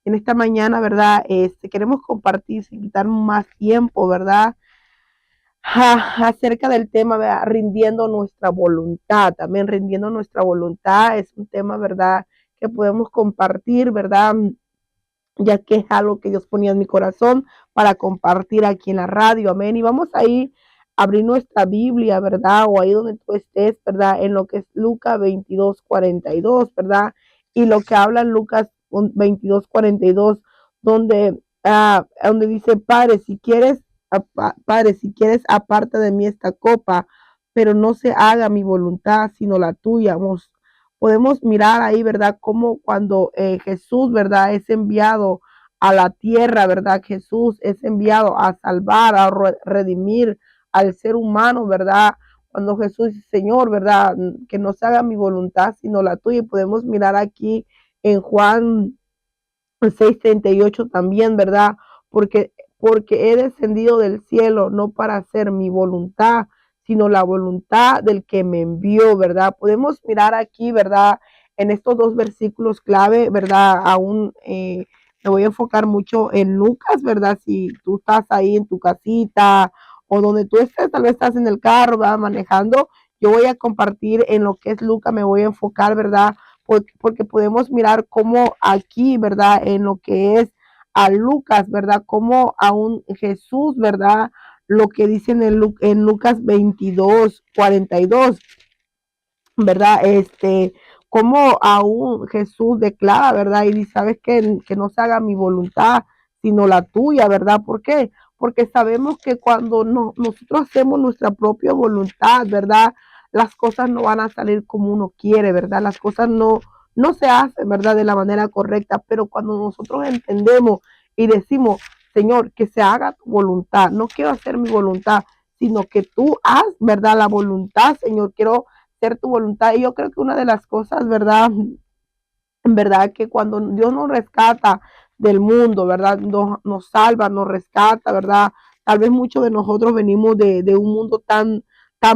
En esta mañana, ¿verdad? Queremos compartir sin quitar más tiempo, ¿verdad? Acerca del tema, ¿verdad? Rindiendo nuestra voluntad, también rindiendo nuestra voluntad es un tema, ¿verdad? Que podemos compartir, ¿verdad? Ya que es algo que Dios ponía en mi corazón para compartir aquí en la radio, amén. Y vamos ahí a abrir nuestra Biblia, ¿verdad? O ahí donde tú estés, ¿verdad? En lo que es Lucas 22:42, ¿verdad? Y lo que habla en Lucas 22:42, donde, donde dice, Padre, si quieres, aparta de mí esta copa, pero no se haga mi voluntad, sino la tuya. Podemos mirar ahí, ¿verdad? Como cuando Jesús, ¿verdad? Es enviado a la tierra, ¿verdad? Jesús es enviado a salvar, a redimir al ser humano, ¿verdad? Cuando Jesús dice, Señor, ¿verdad? Que no se haga mi voluntad, sino la tuya. Y podemos mirar aquí en Juan 6:38 también, ¿verdad? Porque he descendido del cielo no para hacer mi voluntad, sino la voluntad del que me envió, ¿verdad? Podemos mirar aquí, ¿verdad? En estos dos versículos clave, ¿verdad? Aún me voy a enfocar mucho en Lucas, ¿verdad? Si tú estás ahí en tu casita o donde tú estés, tal vez estás en el carro, ¿verdad? Manejando, yo voy a compartir en lo que es Lucas, me voy a enfocar, ¿verdad? Porque podemos mirar cómo aquí, ¿verdad? En lo que es a Lucas, ¿verdad? Como a un Jesús, ¿verdad? Lo que dicen en Lucas 22:42, ¿verdad? Como aún Jesús declara, ¿verdad? Y dice, ¿sabes qué? Que no se haga mi voluntad, sino la tuya, ¿verdad? ¿Por qué? Porque sabemos que cuando nosotros hacemos nuestra propia voluntad, ¿verdad? Las cosas no van a salir como uno quiere, ¿verdad? Las cosas no se hacen, ¿verdad? De la manera correcta, pero cuando nosotros entendemos y decimos, Señor, que se haga tu voluntad, no quiero hacer mi voluntad, sino que tú haz, ¿verdad? La voluntad, Señor, quiero ser tu voluntad. Y yo creo que una de las cosas, ¿verdad? En verdad que cuando Dios nos rescata del mundo, ¿verdad? Nos salva, nos rescata, ¿verdad? Tal vez muchos de nosotros venimos de un mundo tan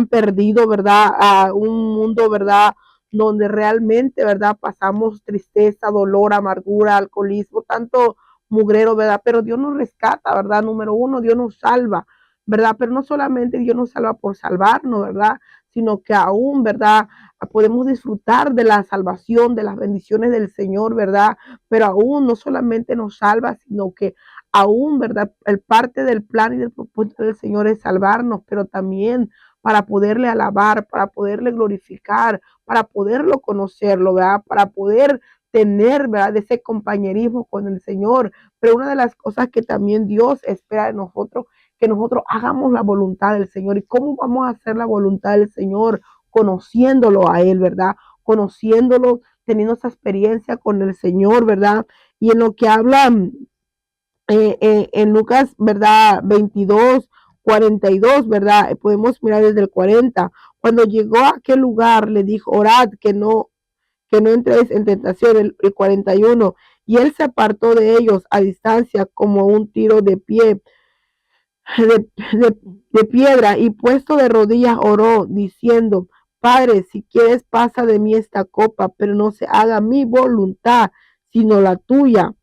perdido, ¿verdad? A un mundo, ¿verdad? Donde realmente, ¿verdad? Pasamos tristeza, dolor, amargura, alcoholismo, tanto mugrero, ¿verdad? Pero Dios nos rescata, ¿verdad? Número uno, Dios nos salva, ¿verdad? Pero no solamente Dios nos salva por salvarnos, ¿verdad? Sino que aún, ¿verdad? Podemos disfrutar de la salvación, de las bendiciones del Señor, ¿verdad? Pero aún no solamente nos salva, sino que aún, ¿verdad? El parte del plan y del propósito del Señor es salvarnos, pero también para poderle alabar, para poderle glorificar, para poderlo conocerlo, ¿verdad? Para poder tener, ¿verdad? Ese compañerismo con el Señor. Pero una de las cosas que también Dios espera de nosotros, que nosotros hagamos la voluntad del Señor. ¿Y cómo vamos a hacer la voluntad del Señor? Conociéndolo a Él, ¿verdad? Conociéndolo, teniendo esa experiencia con el Señor, ¿verdad? Y en lo que habla en Lucas, ¿verdad? 22:42, ¿verdad? Podemos mirar desde el 40. Cuando llegó a aquel lugar, le dijo, orad que no entréis en tentación, el 41. Y él se apartó de ellos a distancia como un tiro de piedra y puesto de rodillas oró diciendo, Padre, si quieres pasa de mí esta copa, pero no se haga mi voluntad, sino la tuya.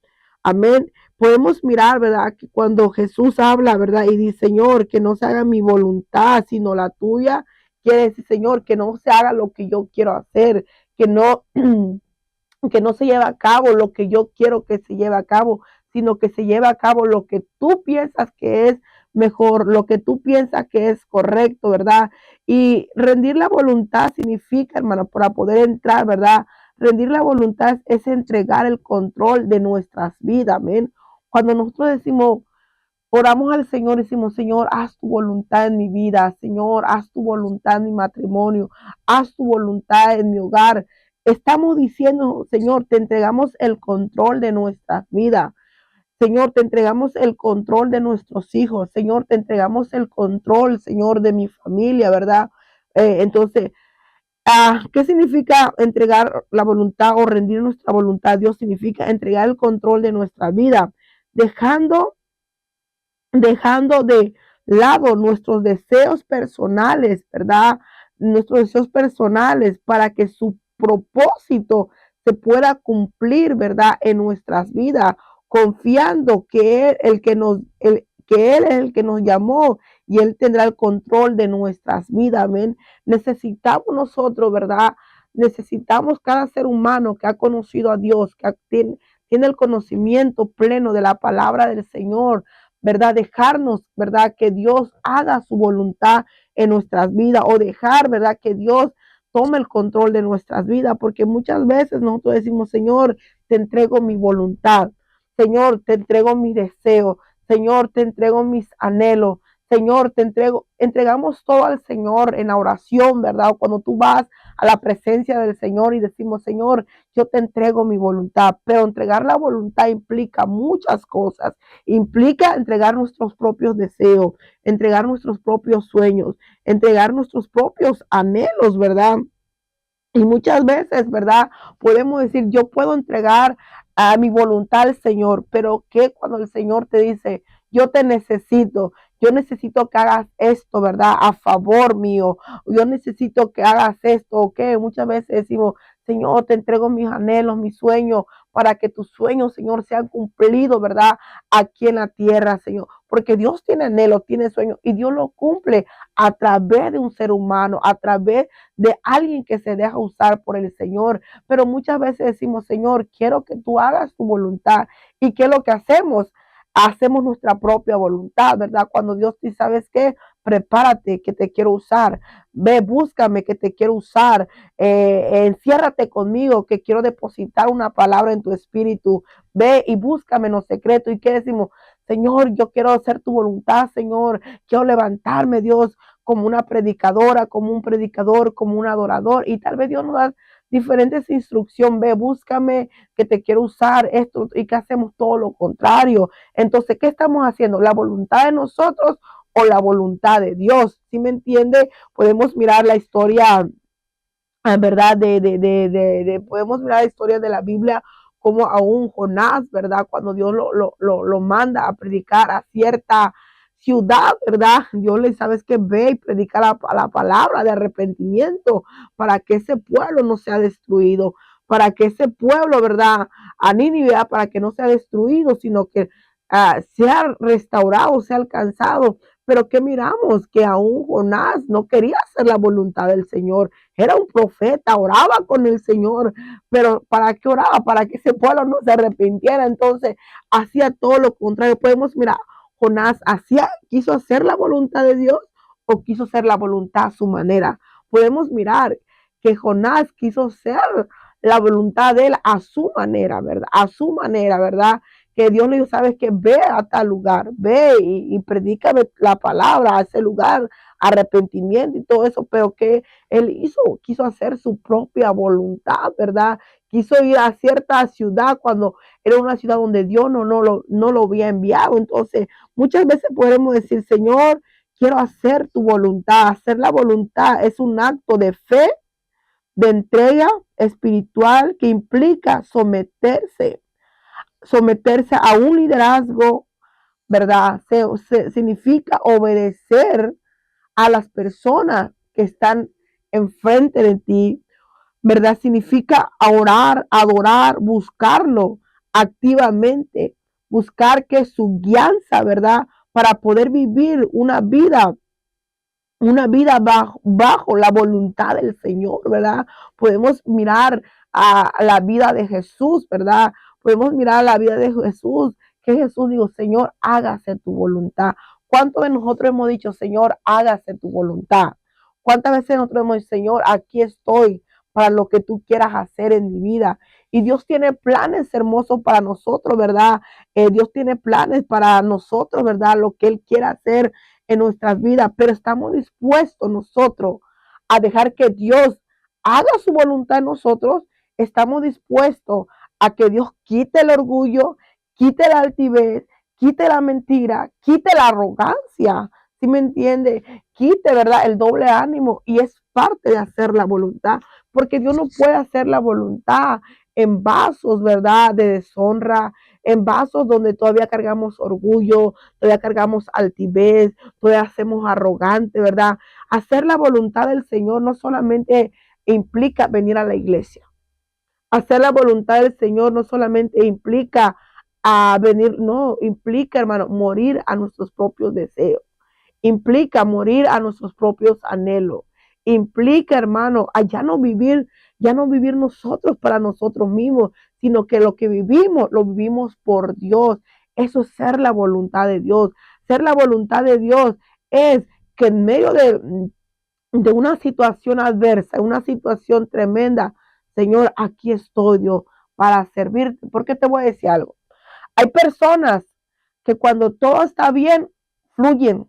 Amén. Podemos mirar, ¿verdad? Que cuando Jesús habla, ¿verdad? Y dice, Señor, que no se haga mi voluntad, sino la tuya, quiere decir, Señor, que no se haga lo que yo quiero hacer, que no, que no se lleve a cabo lo que yo quiero que se lleve a cabo, sino que se lleve a cabo lo que tú piensas que es mejor, lo que tú piensas que es correcto, ¿verdad? Y rendir la voluntad significa, hermano, para poder entrar, ¿verdad? Rendir la voluntad es entregar el control de nuestras vidas, amén. Cuando nosotros decimos, oramos al Señor y decimos, Señor, haz tu voluntad en mi vida, Señor, haz tu voluntad en mi matrimonio, haz tu voluntad en mi hogar. Estamos diciendo, Señor, te entregamos el control de nuestras vidas. Señor, te entregamos el control de nuestros hijos. Señor, te entregamos el control, Señor, de mi familia, ¿verdad? Entonces, ¿qué significa entregar la voluntad o rendir nuestra voluntad a Dios? Significa entregar el control de nuestra vida, dejando de lado nuestros deseos personales, ¿verdad? Nuestros deseos personales para que su propósito se pueda cumplir, ¿verdad? En nuestras vidas. confiando que que Él es el que nos llamó y Él tendrá el control de nuestras vidas. Amén. Necesitamos nosotros, ¿verdad? Necesitamos cada ser humano que ha conocido a Dios, tiene el conocimiento pleno de la palabra del Señor, ¿verdad? Dejarnos, ¿verdad? Que Dios haga su voluntad en nuestras vidas o dejar, ¿verdad? Que Dios tome el control de nuestras vidas, porque muchas veces nosotros decimos, Señor, te entrego mi voluntad, Señor, te entrego mi deseo, Señor, te entrego mis anhelos, Señor, entregamos todo al Señor en la oración, ¿verdad? O cuando tú vas a la presencia del Señor y decimos, Señor, yo te entrego mi voluntad, pero entregar la voluntad implica muchas cosas, implica entregar nuestros propios deseos, entregar nuestros propios sueños, entregar nuestros propios anhelos, ¿verdad? Y muchas veces, ¿verdad? Podemos decir, yo puedo entregar a mi voluntad al Señor, pero ¿qué cuando el Señor te dice, yo necesito que hagas esto, ¿verdad? A favor mío, yo necesito que hagas esto, ¿ok? Muchas veces decimos, Señor, te entrego mis anhelos, mis sueños, para que tus sueños, Señor, sean cumplidos, ¿verdad? Aquí en la tierra, Señor. Porque Dios tiene anhelos, tiene sueños y Dios lo cumple a través de un ser humano, a través de alguien que se deja usar por el Señor. Pero muchas veces decimos, Señor, quiero que tú hagas tu voluntad. ¿Y qué es lo que hacemos? Hacemos nuestra propia voluntad, ¿verdad? Cuando Dios dice, ¿sabes qué? Prepárate que te quiero usar. Ve, búscame que te quiero usar. Enciérrate conmigo que quiero depositar una palabra en tu espíritu. Ve y búscame en lo secreto. ¿Y qué decimos? Señor, yo quiero hacer tu voluntad, Señor. Quiero levantarme, Dios, como una predicadora, como un predicador, como un adorador. Y tal vez Dios nos da diferentes instrucciones. Ve, búscame que te quiero usar esto y que hacemos todo lo contrario. Entonces, ¿qué estamos haciendo? ¿La voluntad de nosotros o la voluntad de Dios? ¿Sí me entiende? Podemos mirar la historia, ¿verdad? Podemos mirar la historia de la Biblia como a un Jonás, ¿verdad? Cuando Dios lo manda a predicar a cierta ciudad, ¿verdad? Dios le sabes que ve y predica la palabra de arrepentimiento para que ese pueblo no sea destruido, para que ese pueblo, ¿verdad? A Nínive, para que no sea destruido, sino que sea restaurado, sea alcanzado. Pero que miramos que aún Jonás no quería hacer la voluntad del Señor. Era un profeta, oraba con el Señor, pero ¿para qué oraba? Para que ese pueblo no se arrepintiera. Entonces hacía todo lo contrario. Podemos mirar, Jonás quiso hacer la voluntad de Dios o quiso hacer la voluntad a su manera. Podemos mirar que Jonás quiso hacer la voluntad de él a su manera, ¿verdad? A su manera, ¿verdad? Que Dios le dijo, sabes que ve a tal lugar, ve y predícame la palabra a ese lugar, arrepentimiento y todo eso, pero que él quiso hacer su propia voluntad, ¿verdad? Quiso ir a cierta ciudad cuando era una ciudad donde Dios no lo había enviado. Entonces, muchas veces podemos decir, Señor, quiero hacer tu voluntad. Hacer la voluntad es un acto de fe, de entrega espiritual que implica someterse a un liderazgo, ¿verdad? Significa obedecer a las personas que están enfrente de ti, ¿verdad? Significa orar, adorar, buscarlo activamente, buscar que su guianza, ¿verdad? Para poder vivir una vida bajo la voluntad del Señor, ¿verdad? Podemos mirar a la vida de Jesús, ¿verdad? Podemos mirar a la vida de Jesús, que Jesús dijo, Señor, hágase tu voluntad. ¿Cuántos de nosotros hemos dicho, Señor, hágase tu voluntad? ¿Cuántas veces nosotros hemos dicho, Señor, aquí estoy para lo que tú quieras hacer en mi vida? Y Dios tiene planes hermosos para nosotros, ¿verdad? Dios tiene planes para nosotros, ¿verdad? Lo que Él quiere hacer en nuestras vidas, pero estamos dispuestos nosotros a dejar que Dios haga su voluntad en nosotros. Estamos dispuestos a que Dios quite el orgullo, quite la altivez, quite la mentira, quite la arrogancia, ¿sí me entiende? Quite, ¿verdad? El doble ánimo, y es parte de hacer la voluntad, porque Dios no puede hacer la voluntad en vasos, ¿verdad? De deshonra, en vasos donde todavía cargamos orgullo, todavía cargamos altivez, todavía hacemos arrogante, ¿verdad? Hacer la voluntad del Señor no solamente implica venir a la iglesia. Hacer la voluntad del Señor no solamente implica a venir, no, implica, hermano, morir a nuestros propios deseos, implica morir a nuestros propios anhelos, implica, hermano, a ya no vivir nosotros para nosotros mismos, sino que lo que vivimos, lo vivimos por Dios. Eso es ser la voluntad de Dios. Ser la voluntad de Dios es que en medio de una situación adversa, una situación tremenda, Señor, aquí estoy, Dios, para servirte. Porque te voy a decir algo. Hay personas que cuando todo está bien, fluyen,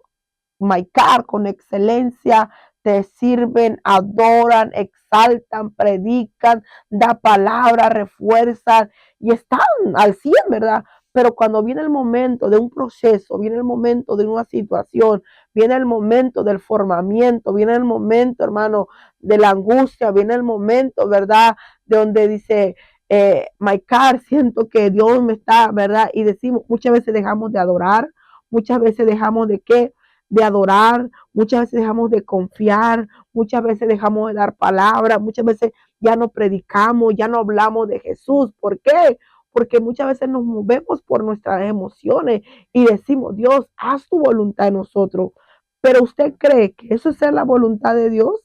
Maicar, con excelencia, te sirven, adoran, exaltan, predican, da palabra, refuerzan y están al 100, ¿verdad? Pero cuando viene el momento de un proceso, viene el momento de una situación, viene el momento del formamiento, viene el momento, hermano, de la angustia, viene el momento, ¿verdad? De donde dice, Maicar, siento que Dios me está, ¿verdad? Y decimos, muchas veces dejamos de adorar, muchas veces dejamos de qué, de adorar, muchas veces dejamos de confiar, muchas veces dejamos de dar palabras, muchas veces ya no predicamos, ya no hablamos de Jesús. ¿Por qué? Porque muchas veces nos movemos por nuestras emociones y decimos, Dios, haz tu voluntad en nosotros. Pero usted cree que eso es ser la voluntad de Dios,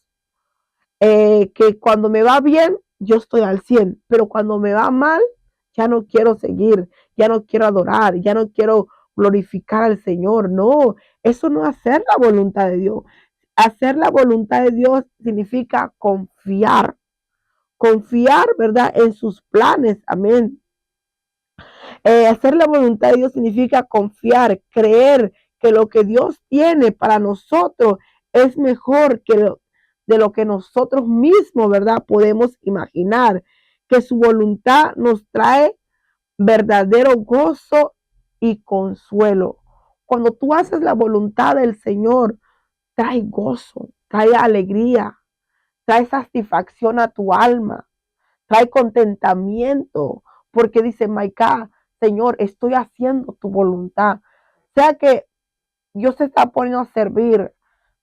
que cuando me va bien, yo estoy al 100, pero cuando me va mal, ya no quiero seguir, ya no quiero adorar, ya no quiero glorificar al Señor. No, eso no es hacer la voluntad de Dios. Hacer la voluntad de Dios significa confiar, confiar, ¿verdad? En sus planes. Amén. Hacer la voluntad de Dios significa confiar, creer que lo que Dios tiene para nosotros es mejor de lo que nosotros mismos, ¿verdad? Podemos imaginar. Que su voluntad nos trae verdadero gozo y consuelo. Cuando tú haces la voluntad del Señor, trae gozo, trae alegría, trae satisfacción a tu alma, trae contentamiento, porque dice, Maica, Señor, estoy haciendo tu voluntad. O sea que Dios se está poniendo a servir,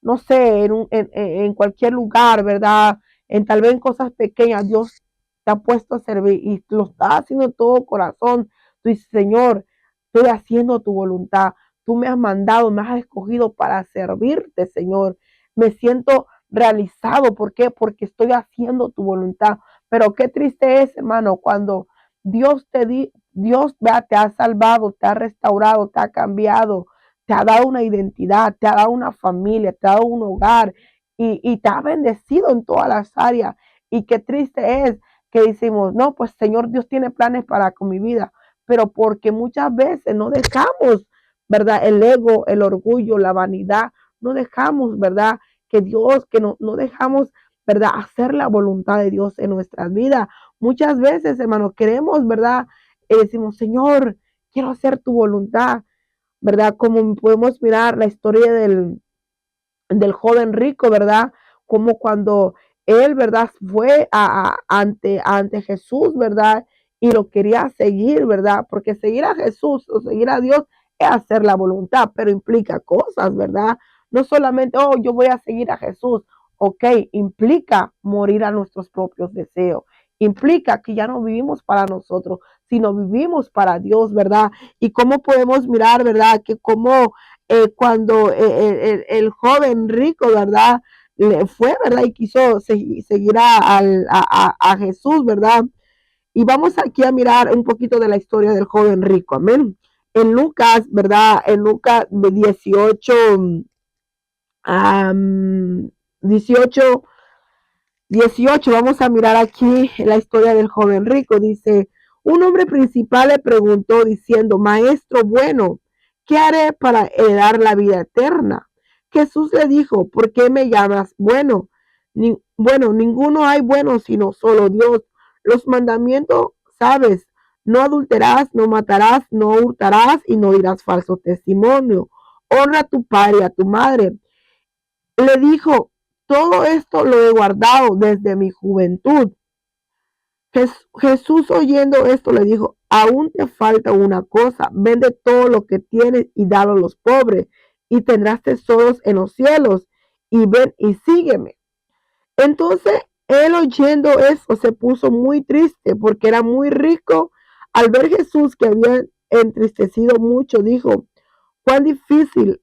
no sé, en cualquier lugar, ¿verdad? En tal vez en cosas pequeñas, Dios te ha puesto a servir y lo está haciendo de todo corazón. Tú dices, Señor, estoy haciendo tu voluntad. Tú me has mandado, me has escogido para servirte, Señor. Me siento realizado. ¿Por qué? Porque estoy haciendo tu voluntad. Pero qué triste es, hermano, cuando Dios te ha salvado, te ha restaurado, te ha cambiado, te ha dado una identidad, te ha dado una familia, te ha dado un hogar y te ha bendecido en todas las áreas. Y qué triste es que decimos, no, pues Señor, Dios tiene planes para con mi vida, pero porque muchas veces no dejamos, ¿verdad? El ego, el orgullo, la vanidad, no dejamos, ¿verdad? Que Dios, que no dejamos, ¿verdad? Hacer la voluntad de Dios en nuestras vidas. Muchas veces, hermano, queremos, ¿verdad? Decimos, Señor, quiero hacer tu voluntad, ¿verdad? Como podemos mirar la historia del joven rico, ¿verdad? Como cuando él, ¿verdad? Fue ante Jesús, ¿verdad? Y lo quería seguir, ¿verdad? Porque seguir a Jesús o seguir a Dios es hacer la voluntad, pero implica cosas, ¿verdad? No solamente, oh, yo voy a seguir a Jesús. Ok, implica morir a nuestros propios deseos. Implica que ya no vivimos para nosotros, sino vivimos para Dios, ¿verdad? Y cómo podemos mirar, ¿verdad? Que como cuando el joven rico, ¿verdad? Le fue, ¿verdad? Y quiso seguir a Jesús, ¿verdad? Y vamos aquí a mirar un poquito de la historia del joven rico, amén. En Lucas, ¿verdad? En Lucas 18, 18, 18, vamos a mirar aquí la historia del joven rico. Dice, un hombre principal le preguntó diciendo, maestro bueno, ¿qué haré para heredar la vida eterna? Jesús le dijo, ¿por qué me llamas bueno? Bueno, ninguno hay bueno sino solo Dios. Los mandamientos, sabes, no adulterarás, no matarás, no hurtarás y no dirás falso testimonio. Honra a tu padre y a tu madre. Le dijo, todo esto lo he guardado desde mi juventud. Jesús oyendo esto le dijo, aún te falta una cosa, vende todo lo que tienes y dalo a los pobres y tendrás tesoros en los cielos y ven y sígueme. Entonces él oyendo eso se puso muy triste porque era muy rico al ver Jesús que había entristecido mucho, dijo, cuán difícil,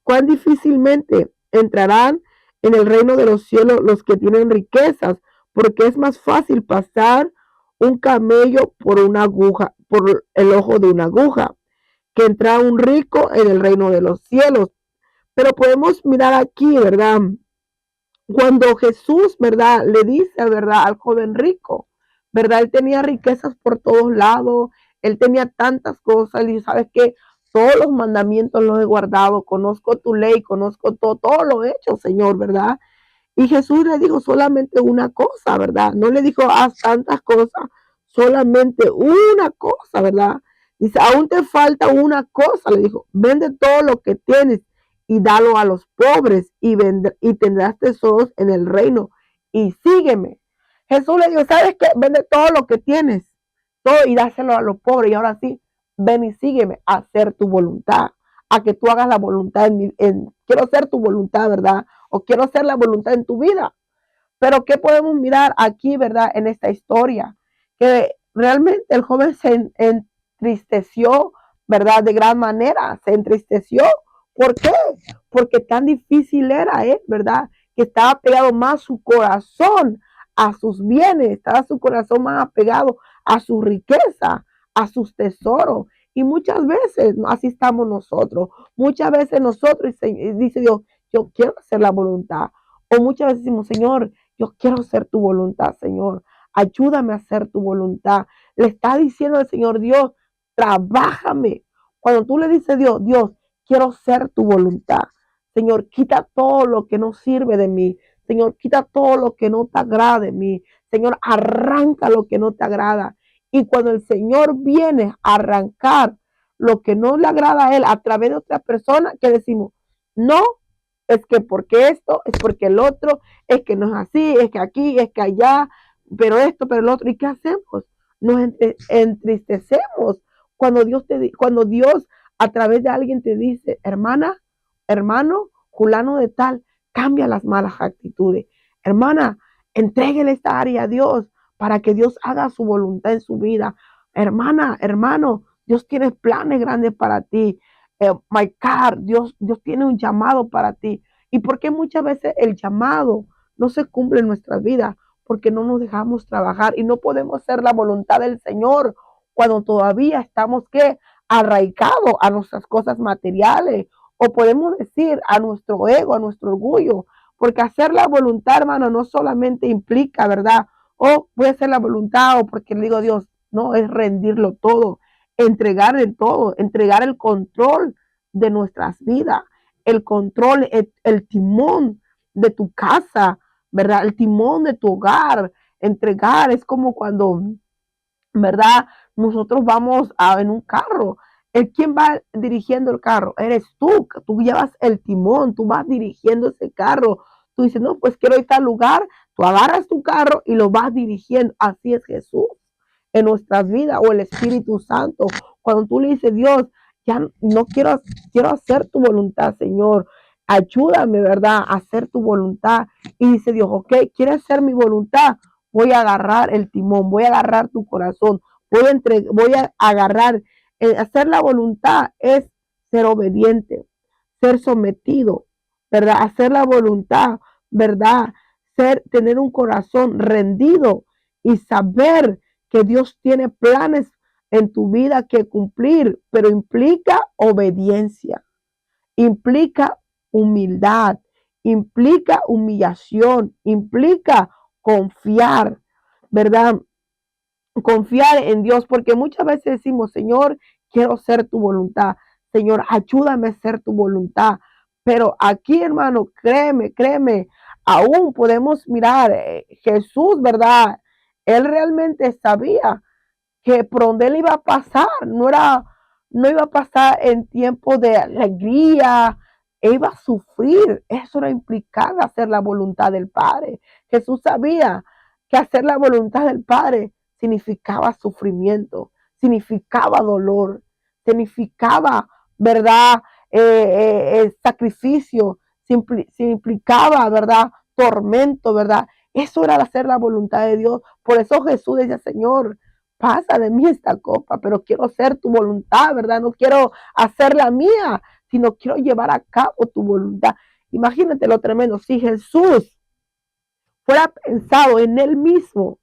cuán difícilmente entrarán en el reino de los cielos los que tienen riquezas, porque es más fácil pasar un camello por una aguja, por el ojo de una aguja, que entrar un rico en el reino de los cielos. Pero podemos mirar aquí, ¿verdad? Cuando Jesús, ¿verdad? Le dice, ¿verdad? Al joven rico, ¿verdad? Él tenía riquezas por todos lados, él tenía tantas cosas, y sabes que todos los mandamientos los he guardado, conozco tu ley, conozco todo lo he hecho, Señor, ¿verdad? Y Jesús le dijo solamente una cosa, ¿verdad? No le dijo, haz tantas cosas, solamente una cosa, ¿verdad? Dice, aún te falta una cosa, le dijo, vende todo lo que tienes y dalo a los pobres y tendrás tesoros en el reino y sígueme. Jesús le dijo, ¿sabes qué? Vende todo lo que tienes, todo y dáselo a los pobres y ahora sí, ven y sígueme a hacer tu voluntad, a que tú hagas la voluntad quiero hacer tu voluntad, ¿verdad? O quiero hacer la voluntad en tu vida. Pero ¿qué podemos mirar aquí, verdad, en esta historia? Que realmente el joven se entristeció, ¿verdad? De gran manera, se entristeció. ¿Por qué? Porque tan difícil era él, ¿verdad? Que estaba pegado más su corazón a sus bienes, estaba su corazón más apegado a su riqueza, a sus tesoros. Y muchas veces así estamos nosotros. Muchas veces nosotros, dice Dios, yo quiero hacer la voluntad. O muchas veces decimos, Señor, yo quiero hacer tu voluntad, Señor. Ayúdame a hacer tu voluntad. Le está diciendo el Señor Dios, trabájame. Cuando tú le dices a Dios, Dios, quiero hacer tu voluntad. Señor, quita todo lo que no sirve de mí. Señor, quita todo lo que no te agrada de mí. Señor, arranca lo que no te agrada. Y cuando el Señor viene a arrancar lo que no le agrada a Él a través de otra persona, que decimos, no, es que porque esto, es porque el otro, es que no es así, es que aquí, es que allá, pero esto, pero el otro. ¿Y qué hacemos? Nos entristecemos cuando Dios a través de alguien te dice, hermana, hermano, fulano de tal, cambia las malas actitudes. Hermana, entréguele esta área a Dios para que Dios haga su voluntad en su vida. Hermana, hermano, Dios tiene planes grandes para ti. My God, Dios tiene un llamado para ti. ¿Y por qué muchas veces el llamado no se cumple en nuestra vida? Porque no nos dejamos trabajar y no podemos hacer la voluntad del Señor cuando todavía estamos arraigados a nuestras cosas materiales, o podemos decir a nuestro ego, a nuestro orgullo, porque hacer la voluntad, hermano, no solamente implica, ¿verdad? O voy a hacer la voluntad o porque le digo a Dios, no, es rendirlo todo, entregar el todo, entregar el control de nuestras vidas, el control, el timón de tu casa, ¿verdad? El timón de tu hogar, entregar, es como cuando, ¿verdad? Nosotros vamos en un carro. ¿Quién va dirigiendo el carro? Eres tú llevas el timón, tú vas dirigiendo ese carro. Tú dices, no, pues quiero ir a tal lugar, tú agarras tu carro y lo vas dirigiendo. Así es Jesús en nuestras vidas, o el Espíritu Santo. Cuando tú le dices, Dios, ya no quiero hacer tu voluntad, Señor. Ayúdame, ¿verdad? A hacer tu voluntad. Y dice Dios, ok, ¿quieres hacer mi voluntad? Voy a agarrar el timón, voy a agarrar tu corazón, voy a agarrar. Hacer la voluntad es ser obediente, ser sometido, ¿verdad? Hacer la voluntad, ¿verdad? Tener un corazón rendido y saber que Dios tiene planes en tu vida que cumplir, pero implica obediencia, implica humildad, implica humillación, implica confiar, ¿verdad? Confiar en Dios, porque muchas veces decimos, Señor, quiero hacer tu voluntad, Señor, ayúdame a hacer tu voluntad. Pero aquí, hermano, créeme, aún podemos mirar, Jesús, ¿verdad? Él realmente sabía que por donde él iba a pasar, no iba a pasar en tiempo de alegría, iba a sufrir. Eso era implicar hacer la voluntad del Padre. Jesús sabía que hacer la voluntad del Padre significaba sufrimiento, significaba dolor, significaba, ¿verdad? Sacrificio, implicaba, ¿verdad? Tormento, ¿verdad? Eso era hacer la voluntad de Dios. Por eso Jesús decía, Señor, pasa de mí esta copa, pero quiero hacer tu voluntad, ¿verdad? No quiero hacer la mía, sino quiero llevar a cabo tu voluntad. Imagínate lo tremendo, si Jesús fuera pensado en él mismo,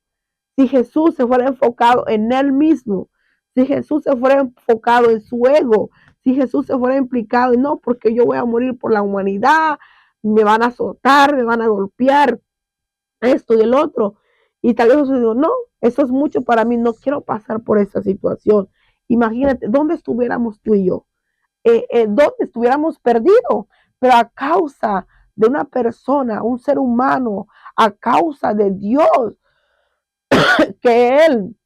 si Jesús se fuera enfocado en él mismo, si Jesús se fuera enfocado en su ego, si Jesús se fuera implicado, no, porque yo voy a morir por la humanidad, me van a azotar, me van a golpear, esto y el otro. Y tal vez Jesús dijo, no, eso es mucho para mí, no quiero pasar por esa situación. Imagínate, ¿dónde estuviéramos tú y yo? ¿Dónde estuviéramos perdidos? Pero a causa de una persona, un ser humano, a causa de Dios, que Él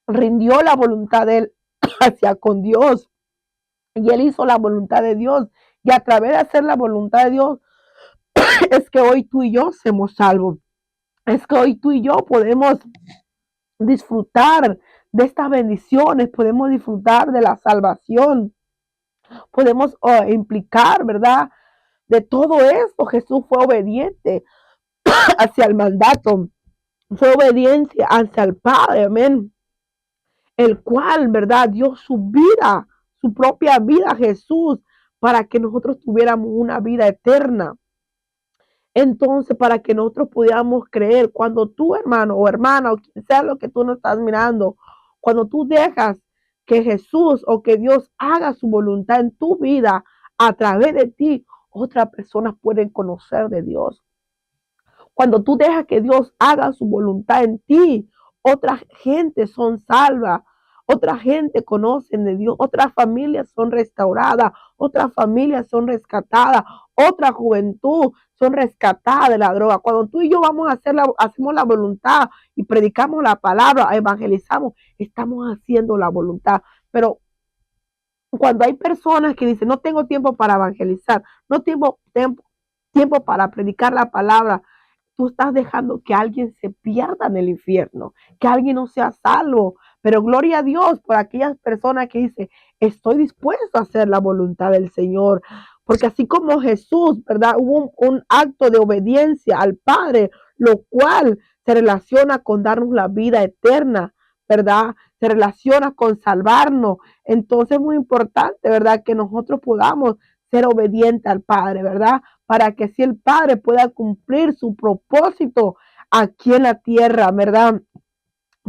rindió la voluntad de Él hacia con Dios. Y Él hizo la voluntad de Dios. Y a través de hacer la voluntad de Dios, es que hoy tú y yo somos salvos. Es que hoy tú y yo podemos disfrutar de estas bendiciones, podemos disfrutar de la salvación, podemos implicar, ¿verdad? De todo esto, Jesús fue obediente hacia el mandato, fue obediencia hacia el Padre, amén. El cual, ¿verdad? Dio su vida, su propia vida a Jesús para que nosotros tuviéramos una vida eterna. Entonces, para que nosotros pudiéramos creer, cuando tú, hermano o hermana, o quien sea lo que tú no estás mirando, cuando tú dejas que Jesús o que Dios haga su voluntad en tu vida a través de ti, otras personas pueden conocer de Dios. Cuando tú dejas que Dios haga su voluntad en ti, otras gentes son salvas, otra gente conocen de Dios, otras familias son restauradas, otras familias son rescatadas, otra juventud son rescatadas de la droga. Cuando tú y yo vamos a hacemos la voluntad y predicamos la palabra, evangelizamos, estamos haciendo la voluntad. Pero cuando hay personas que dicen, no tengo tiempo para evangelizar, no tengo tiempo para predicar la palabra, tú estás dejando que alguien se pierda en el infierno, que alguien no sea salvo. Pero gloria a Dios por aquellas personas que dicen, estoy dispuesto a hacer la voluntad del Señor. Porque así como Jesús, ¿verdad? Hubo un acto de obediencia al Padre, lo cual se relaciona con darnos la vida eterna, ¿verdad? Se relaciona con salvarnos. Entonces es muy importante, ¿verdad? Que nosotros podamos ser obedientes al Padre, ¿verdad? Para que así el Padre pueda cumplir su propósito aquí en la tierra, ¿verdad?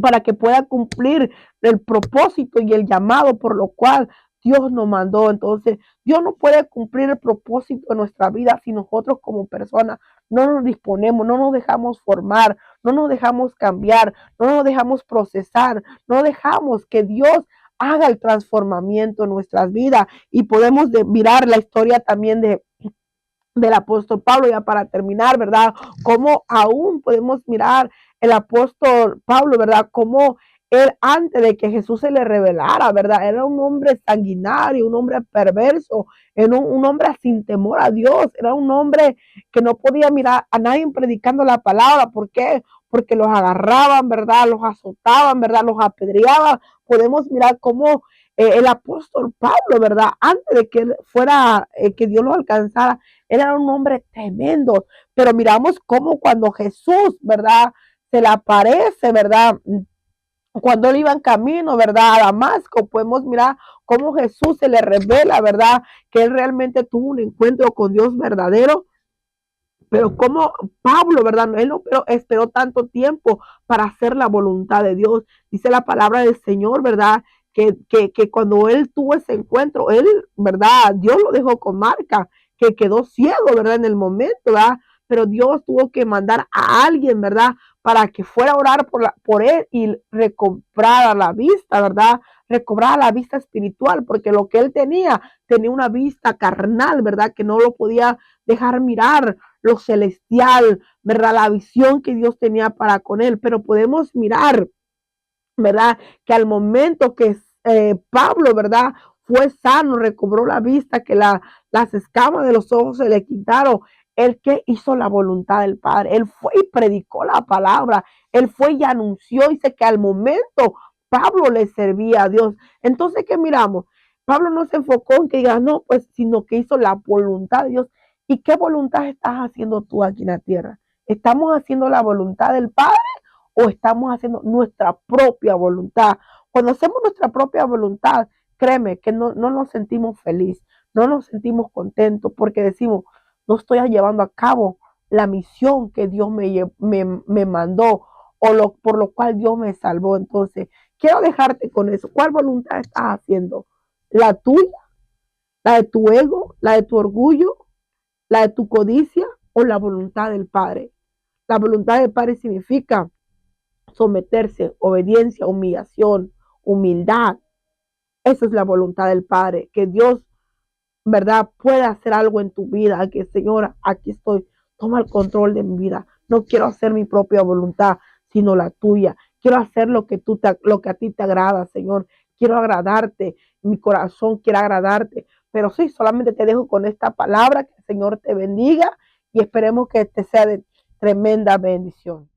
Para que pueda cumplir el propósito y el llamado por lo cual Dios nos mandó. Entonces, Dios no puede cumplir el propósito de nuestra vida si nosotros como personas no nos disponemos, no nos dejamos formar, no nos dejamos cambiar, no nos dejamos procesar, no dejamos que Dios haga el transformamiento en nuestras vidas. Y podemos mirar la historia también del apóstol Pablo, ya para terminar, ¿verdad? Cómo aún podemos mirar el apóstol Pablo, ¿verdad? Cómo él antes de que Jesús se le revelara, ¿verdad? Era un hombre sanguinario, un hombre perverso, era un hombre sin temor a Dios, era un hombre que no podía mirar a nadie predicando la palabra. ¿Por qué? Porque los agarraban, ¿verdad? Los azotaban, ¿verdad? Los apedreaban. Podemos mirar cómo el apóstol Pablo, ¿verdad? Antes de que él fuera, que Dios lo alcanzara, él era un hombre tremendo, pero miramos cómo cuando Jesús, ¿verdad? Se le aparece, ¿verdad? Cuando él iba en camino, ¿verdad? A Damasco, podemos mirar cómo Jesús se le revela, ¿verdad? Que él realmente tuvo un encuentro con Dios verdadero. Pero como Pablo, ¿verdad? Él no esperó tanto tiempo para hacer la voluntad de Dios. Dice la palabra del Señor, ¿verdad? Que cuando él tuvo ese encuentro, él, ¿verdad? Dios lo dejó con marca, que quedó ciego, ¿verdad? En el momento, ¿verdad? Pero Dios tuvo que mandar a alguien, ¿verdad? Para que fuera a orar por él y recobrara la vista, ¿verdad? Recobrara la vista espiritual, porque lo que él tenía una vista carnal, ¿verdad? Que no lo podía dejar mirar lo celestial, ¿verdad? La visión que Dios tenía para con él. Pero podemos mirar, ¿verdad? Que al momento que Pablo, ¿verdad? Fue sano, recobró la vista, que las escamas de los ojos se le quitaron. Él que hizo la voluntad del Padre, él fue y predicó la palabra, él fue y anunció, dice que al momento Pablo le servía a Dios. Entonces, ¿qué miramos? Pablo no se enfocó en que diga, no, pues, sino que hizo la voluntad de Dios. ¿Y qué voluntad estás haciendo tú aquí en la tierra? ¿Estamos haciendo la voluntad del Padre o estamos haciendo nuestra propia voluntad. Cuando hacemos nuestra propia voluntad, créeme que no nos sentimos felices, no nos sentimos contentos porque decimos, no estoy llevando a cabo la misión que Dios me mandó por lo cual Dios me salvó. Entonces, quiero dejarte con eso. ¿Cuál voluntad estás haciendo? ¿La tuya? ¿La de tu ego? ¿La de tu orgullo? ¿La de tu codicia? ¿O la voluntad del Padre? La voluntad del Padre significa someterse, obediencia, humillación, humildad. Esa es la voluntad del Padre. Que Dios, ¿verdad?, pueda hacer algo en tu vida. Que, Señora, aquí estoy. Toma el control de mi vida. No quiero hacer mi propia voluntad, sino la tuya. Quiero hacer lo que a ti te agrada, Señor. Quiero agradarte. Mi corazón quiere agradarte. Pero sí, solamente te dejo con esta palabra. Que el Señor te bendiga y esperemos que te sea de tremenda bendición.